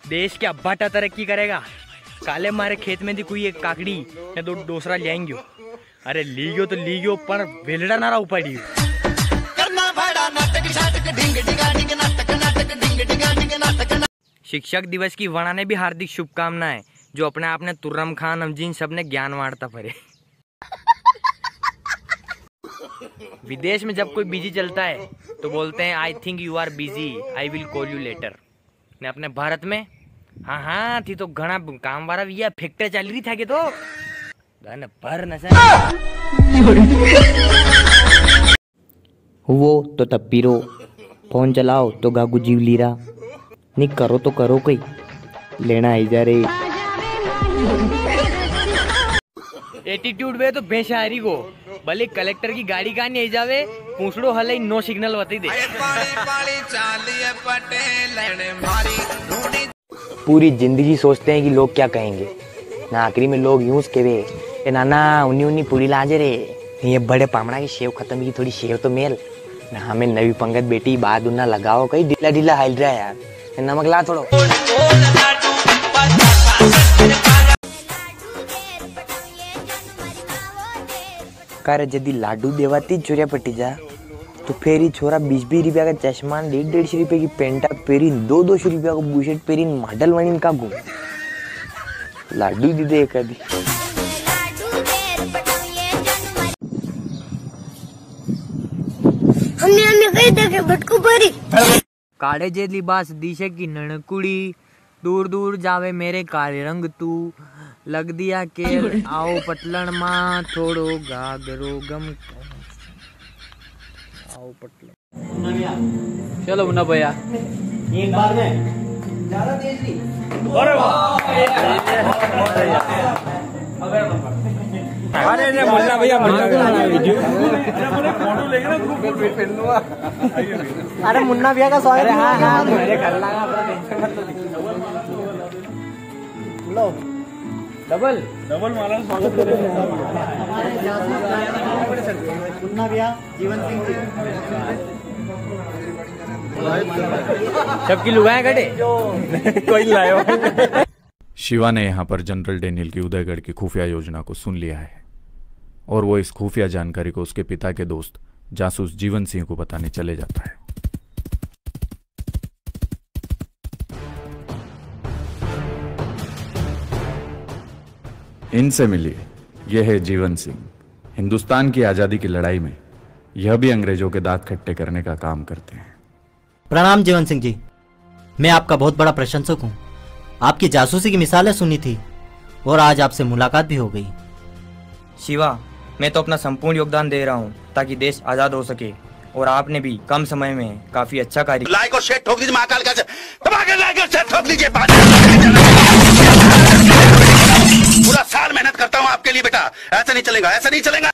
देश क्या बटा तरक्की करेगा। काले मारे खेत में थी कोई एक काकड़ी ने दो दूसरा ले आएंगे। अरे लीगो तो लीगो पर वेलड़ा ना रहा उपाड़ी। शिक्षक दिवस की वणा ने भी हार्दिक शुभकामनाएं। जो अपने आप ने तुर्रम खान अमजीन सब ने ज्ञान वार्ता पड़े। विदेश में जब कोई बिजी चलता है तो बोलते हैं I think you are busy, I will call you later. ने अपने भारत में हाँ थी तो घना काम वाला भी फैक्ट्री चल रही था कि तो भर नशा वो तो तब पीरो फोन चलाओ तो गागू जीव लीरा नहीं करो तो करो कोई लेना आई जा रे। एटीट्यूड में तो बेशहारी को भले कलेक्टर की गाड़ी का नहीं जावे पूछड़ो हले नो सिग्नल बता दे। पूरी जिंदगी सोचते हैं कि लोग क्या कहेंगे ना आखिरी में लोग यूं कहे नाना उन्नी उन्नी पूरी लाजे रे ये बड़े पामड़ा की शेव खत्म की थोड़ी शेव तो मेल ना हमें नवी पंगत बेटी बाद उन्ना लगाओ कहीं ढीला ढीला हाल रहा है यार नमक ला थोड़ो। करे यदि लाडू देवाती चोरिया पट्टी जा तो फिर ही छोरा 20-20 रुपया का चश्मा 150 रुपये की पेंटा पेरी 200 रुपया का बुशेट पेरी मॉडल वनी का घूम लाडू दी दे कभी। हमने कहीं देखे भटकू परी काड़े जे लिबास दिशे की ननकुड़ी दूर दूर जावे मेरे काले रंग तू लग दिया के आओ पतलन माँ थोड़ो गागरो गम आओ पतले चलो मुन्ना भैया एक बार में ज्यादा तेज नहीं। अरे मुन्ना भैया अरे मुन्ना भैया का स्वागत है। हाँ मेरे घर लगा लो डबल डबल माला स्वागत करें मुन्ना भैया जीवन सिंह सबकी लुगाएं कटे कोई लायो। शिवा ने यहाँ पर जनरल डेनियल की उदयगढ़ की खुफिया योजना को सुन लिया है और वो इस खुफिया जानकारी को उसके पिता के दोस्त जासूस जीवन सिंह को बताने चले जाता है। इनसे मिलिए, यह है जीवन सिंह। हिंदुस्तान की आजादी की लड़ाई में यह भी अंग्रेजों के दांत खट्टे करने का काम करते हैं। प्रणाम जीवन सिंह जी, मैं आपका बहुत बड़ा प्रशंसक हूँ। आपकी जासूसी की मिसालें सुनी थी और आज आपसे मुलाकात भी हो गई। शिवा, मैं तो अपना संपूर्ण योगदान दे रहा हूँ ताकि देश आजाद हो सके और आपने भी कम समय में काफी अच्छा कार्य। लाइक और शेयर ठोक दीजिए, महाकाल का लाइक और शेयर ठोक दीजिए। पूरा साल मेहनत करता हूँ आपके लिए बेटा, ऐसा नहीं चलेगा, ऐसा नहीं चलेगा।